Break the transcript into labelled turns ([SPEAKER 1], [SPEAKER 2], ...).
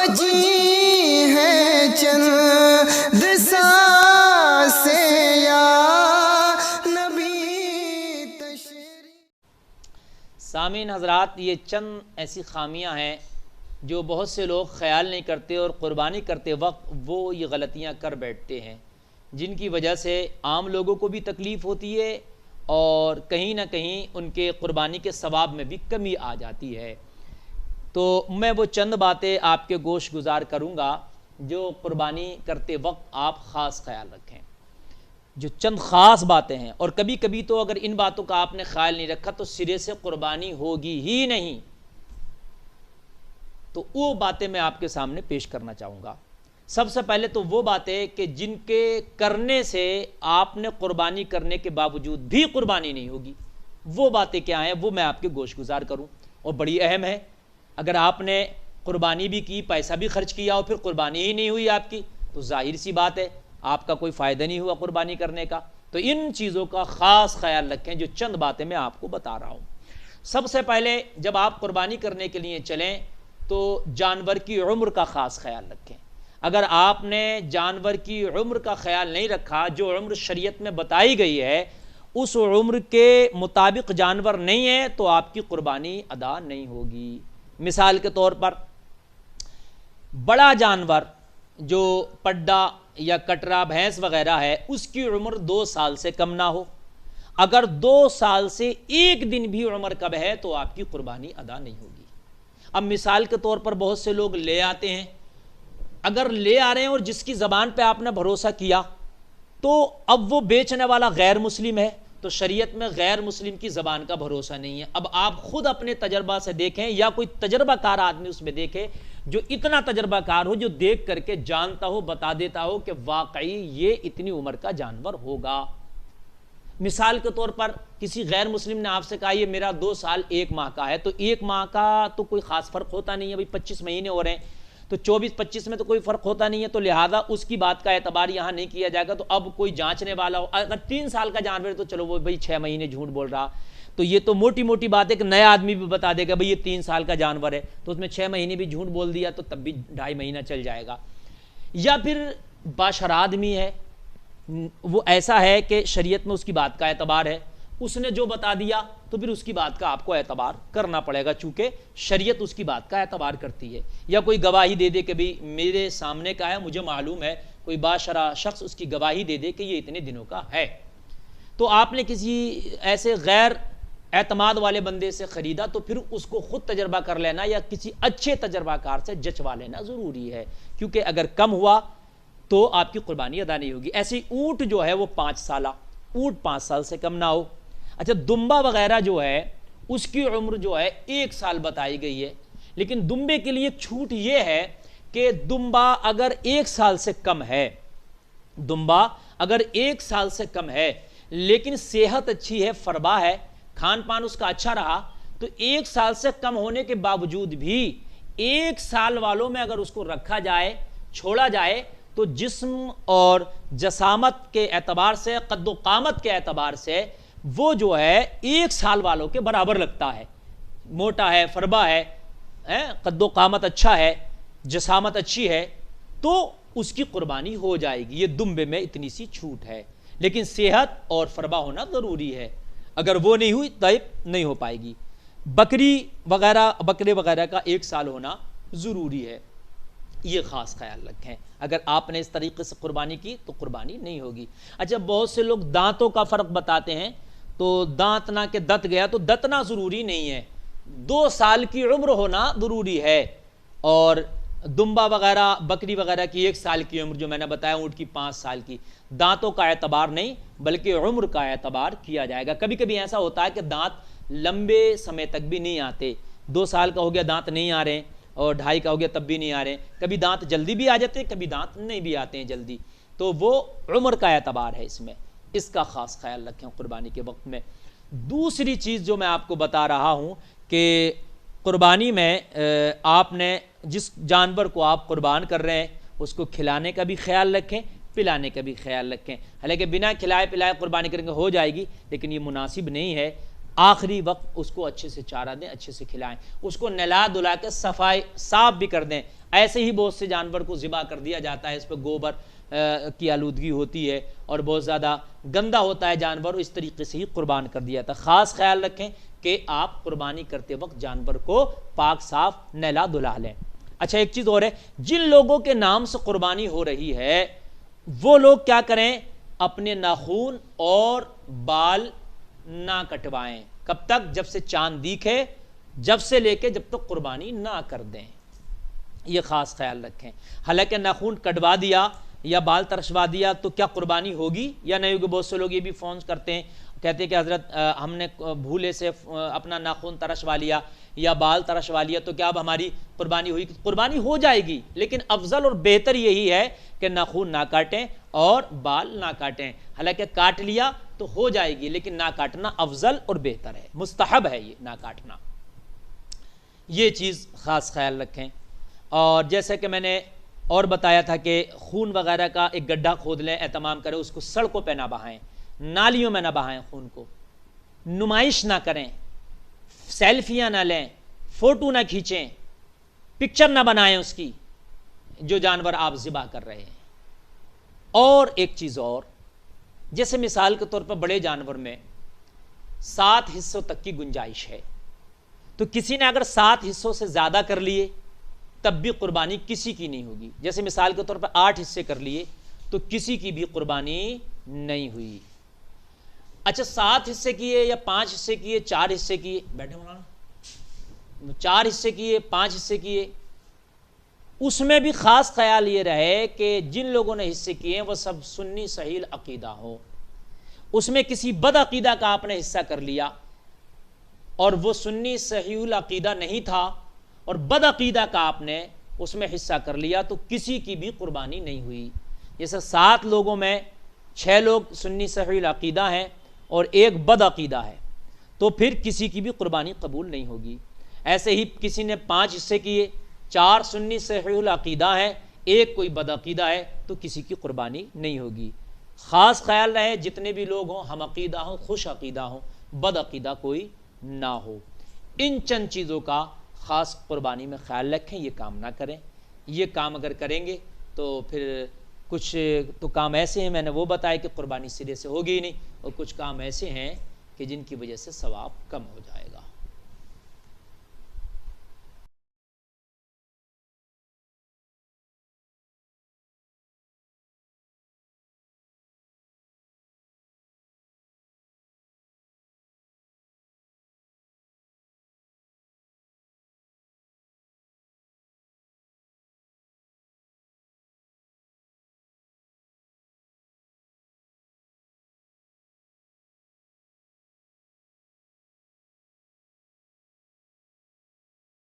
[SPEAKER 1] بچی ہے چند سانسیں یا نبی
[SPEAKER 2] سامعین حضرات، یہ چند ایسی خامیاں ہیں جو بہت سے لوگ خیال نہیں کرتے اور قربانی کرتے وقت وہ یہ غلطیاں کر بیٹھتے ہیں، جن کی وجہ سے عام لوگوں کو بھی تکلیف ہوتی ہے اور کہیں نہ کہیں ان کے قربانی کے ثواب میں بھی کمی آ جاتی ہے۔ تو میں وہ چند باتیں آپ کے گوش گزار کروں گا جو قربانی کرتے وقت آپ خاص خیال رکھیں، جو چند خاص باتیں ہیں، اور کبھی کبھی تو اگر ان باتوں کا آپ نے خیال نہیں رکھا تو سرے سے قربانی ہوگی ہی نہیں۔ تو وہ باتیں میں آپ کے سامنے پیش کرنا چاہوں گا۔ سب سے پہلے تو وہ باتیں کہ جن کے کرنے سے آپ نے قربانی کرنے کے باوجود بھی قربانی نہیں ہوگی، وہ باتیں کیا ہیں وہ میں آپ کے گوش گزار کروں، اور بڑی اہم ہے۔ اگر آپ نے قربانی بھی کی، پیسہ بھی خرچ کیا اور پھر قربانی ہی نہیں ہوئی آپ کی، تو ظاہر سی بات ہے آپ کا کوئی فائدہ نہیں ہوا قربانی کرنے کا۔ تو ان چیزوں کا خاص خیال رکھیں جو چند باتیں میں آپ کو بتا رہا ہوں۔ سب سے پہلے جب آپ قربانی کرنے کے لیے چلیں تو جانور کی عمر کا خاص خیال رکھیں۔ اگر آپ نے جانور کی عمر کا خیال نہیں رکھا، جو عمر شریعت میں بتائی گئی ہے اس عمر کے مطابق جانور نہیں ہے تو آپ کی قربانی ادا نہیں ہوگی۔ مثال کے طور پر بڑا جانور جو پڈا یا کٹرا بھینس وغیرہ ہے، اس کی عمر 2 سال سے کم نہ ہو۔ اگر 2 سال سے 1 دن بھی عمر کم ہے تو آپ کی قربانی ادا نہیں ہوگی۔ اب مثال کے طور پر بہت سے لوگ لے آتے ہیں، اگر لے آ رہے ہیں اور جس کی زبان پہ آپ نے بھروسہ کیا تو اب وہ بیچنے والا غیر مسلم ہے، تو شریعت میں غیر مسلم کی زبان کا بھروسہ نہیں ہے۔ اب آپ خود اپنے تجربہ سے دیکھیں یا کوئی تجربہ کار آدمی اس میں دیکھے جو اتنا تجربہ کار ہو، جو دیکھ کر کے جانتا ہو، بتا دیتا ہو کہ واقعی یہ اتنی عمر کا جانور ہوگا۔ مثال کے طور پر کسی غیر مسلم نے آپ سے کہا یہ میرا 2 سال 1 ماہ کا ہے، تو 1 ماہ کا تو کوئی خاص فرق ہوتا نہیں ہے، بھائی 25 مہینے ہو رہے ہیں تو 24-25 میں تو کوئی فرق ہوتا نہیں ہے، تو لہٰذا اس کی بات کا اعتبار یہاں نہیں کیا جائے گا۔ تو اب کوئی جانچنے والا ہو، اگر 3 سال کا جانور ہے تو چلو وہ بھائی 6 مہینے جھوٹ بول رہا، تو یہ تو موٹی موٹی بات ہے کہ نیا آدمی بھی بتا دے گا بھائی یہ 3 سال کا جانور ہے، تو اس میں 6 مہینے بھی جھوٹ بول دیا تو تب بھی 2.5 مہینہ چل جائے گا۔ یا پھر باشرا آدمی ہے، وہ ایسا ہے کہ شریعت میں اس کی بات کا اعتبار ہے، اس نے جو بتا دیا تو پھر اس کی بات کا آپ کو اعتبار کرنا پڑے گا، چونکہ شریعت اس کی بات کا اعتبار کرتی ہے۔ یا کوئی گواہی دے دے کہ بھی میرے سامنے کا ہے، مجھے معلوم ہے، کوئی باشرا شخص اس کی گواہی دے دے کہ یہ اتنے دنوں کا ہے، تو آپ نے کسی ایسے غیر اعتماد والے بندے سے خریدا تو پھر اس کو خود تجربہ کر لینا یا کسی اچھے تجربہ کار سے جچوا لینا ضروری ہے، کیونکہ اگر کم ہوا تو آپ کی قربانی ادا نہیں ہوگی۔ ایسے اونٹ جو ہے وہ 5 سالہ، اونٹ 5 سال سے کم نہ ہو۔ اچھا دمبا وغیرہ جو ہے اس کی عمر جو ہے 1 سال بتائی گئی ہے، لیکن دمبے کے لیے چھوٹ یہ ہے کہ دمبا اگر 1 سال سے کم ہے، دمبا اگر 1 سال سے کم ہے لیکن صحت اچھی ہے، فربا ہے، کھان پان اس کا اچھا رہا، تو 1 سال سے کم ہونے کے باوجود بھی 1 سال والوں میں اگر اس کو رکھا جائے، چھوڑا جائے، تو جسم اور جسامت کے اعتبار سے، قد و قامت کے اعتبار سے وہ جو ہے 1 سال والوں کے برابر لگتا ہے، موٹا ہے، فربا ہے، قد و قامت اچھا ہے، جسامت اچھی ہے، تو اس کی قربانی ہو جائے گی۔ یہ دمبے میں اتنی سی چھوٹ ہے، لیکن صحت اور فربا ہونا ضروری ہے، اگر وہ نہیں ہوئی طیب نہیں ہو پائے گی۔ بکری وغیرہ، بکرے وغیرہ کا 1 سال ہونا ضروری ہے، یہ خاص خیال رکھیں۔ اگر آپ نے اس طریقے سے قربانی کی تو قربانی نہیں ہوگی۔ اچھا بہت سے لوگ دانتوں کا فرق بتاتے ہیں، تو دانت نہ کہ دت گیا، تو دتنا ضروری نہیں ہے، 2 سال کی عمر ہونا ضروری ہے۔ اور دمبا وغیرہ، بکری وغیرہ کی 1 سال کی عمر جو میں نے بتایا، اونٹ کی 5 سال کی، دانتوں کا اعتبار نہیں بلکہ عمر کا اعتبار کیا جائے گا۔ کبھی کبھی ایسا ہوتا ہے کہ دانت لمبے سمے تک بھی نہیں آتے، 2 سال کا ہو گیا دانت نہیں آ رہے ہیں، اور 2.5 کا ہو گیا تب بھی نہیں آ رہے ہیں، کبھی دانت جلدی بھی آ جاتے ہیں، کبھی دانت نہیں بھی آتے ہیں جلدی، تو وہ عمر کا اعتبار ہے اس میں، اس کا خاص خیال رکھیں قربانی کے وقت میں۔ دوسری چیز جو میں آپ کو بتا رہا ہوں کہ قربانی میں آپ نے جس جانور کو آپ قربان کر رہے ہیں اس کو کھلانے کا بھی خیال رکھیں، پلانے کا بھی خیال رکھیں۔ حالانکہ بنا کھلائے پلائے قربانی کریں گے ہو جائے گی، لیکن یہ مناسب نہیں ہے۔ آخری وقت اس کو اچھے سے چارہ دیں، اچھے سے کھلائیں، اس کو نہلا دھلا کے صفائی صاف بھی کر دیں۔ ایسے ہی بہت سے جانور کو ذبح کر دیا جاتا ہے، اس پہ گوبر کی آلودگی ہوتی ہے اور بہت زیادہ گندا ہوتا ہے جانور، اس طریقے سے ہی قربان کر دیا جاتا ہے۔ خاص خیال رکھیں کہ آپ قربانی کرتے وقت جانور کو پاک صاف نہلا دھلا لیں۔ اچھا ایک چیز اور ہے، جن لوگوں کے نام سے قربانی ہو رہی ہے وہ لوگ کیا کریں، اپنے ناخون اور بال نہ کٹوائیں۔ کب تک؟ جب سے چاند دیکھے، جب سے لے کے جب تک قربانی نہ کر دیں، یہ خاص خیال رکھیں۔ حالانکہ ناخون کٹوا دیا یا بال ترشوا دیا تو کیا قربانی ہوگی یا نہیں ہوگی؟ بہت سے لوگ یہ بھی فون کرتے ہیں، کہتے ہیں کہ حضرت ہم نے بھولے سے اپنا ناخون ترشوا لیا یا بال ترشوا لیا تو کیا اب ہماری قربانی ہوئی؟ قربانی ہو جائے گی، لیکن افضل اور بہتر یہی ہے کہ ناخون نہ کاٹیں اور بال نہ کاٹیں۔ حالانکہ کاٹ لیا تو ہو جائے گی، لیکن نہ کاٹنا افضل اور بہتر ہے، مستحب ہے یہ نہ کاٹنا۔ یہ چیز خاص خیال رکھیں۔ اور جیسے کہ میں نے اور بتایا تھا کہ خون وغیرہ کا ایک گڈھا کھود لیں، اہتمام کریں، اس کو سڑکوں پہ نہ بہائیں، نالیوں میں نہ بہائیں، خون کو نمائش نہ کریں، سیلفیاں نہ لیں، فوٹو نہ کھینچیں، پکچر نہ بنائیں اس کی جو جانور آپ ذبح کر رہے ہیں۔ اور ایک چیز اور، جیسے مثال کے طور پر بڑے جانور میں 7 حصوں تک کی گنجائش ہے، تو کسی نے اگر 7 حصوں سے زیادہ کر لیے تب بھی قربانی کسی کی نہیں ہوگی۔ جیسے مثال کے طور پر 8 حصے کر لیے تو کسی کی بھی قربانی نہیں ہوئی۔ اچھا 7 حصے کیے یا 5 حصے کیے، 4 حصے کیے، بیٹھے مولانا، 4 حصے کیے، 5 حصے کیے، اس میں بھی خاص خیال یہ رہے کہ جن لوگوں نے حصے کیے ہیں وہ سب سنی صحیح عقیدہ ہو۔ اس میں کسی بد عقیدہ کا آپ نے حصہ کر لیا اور وہ سنی صحیح العقیدہ نہیں تھا اور بد عقیدہ کا آپ نے اس میں حصہ کر لیا تو کسی کی بھی قربانی نہیں ہوئی۔ جیسے 7 لوگوں میں 6 لوگ سنی صحیح العقیدہ ہیں اور ایک بد عقیدہ ہے تو پھر کسی کی بھی قربانی قبول نہیں ہوگی۔ ایسے ہی کسی نے 5 حصے کیے، 4 سنی صحیح العقیدہ ہیں، ایک کوئی بد عقیدہ ہے تو کسی کی قربانی نہیں ہوگی۔ خاص خیال رہے جتنے بھی لوگ ہوں ہم عقیدہ ہوں، خوش عقیدہ ہوں، بد عقیدہ کوئی نہ ہو۔ ان چند چیزوں کا خاص قربانی میں خیال رکھیں، یہ کام نہ کریں۔ یہ کام اگر کریں گے تو پھر کچھ تو کام ایسے ہیں، میں نے وہ بتایا کہ قربانی سرے سے ہوگی ہی نہیں، اور کچھ کام ایسے ہیں کہ جن کی وجہ سے ثواب کم ہو جائے۔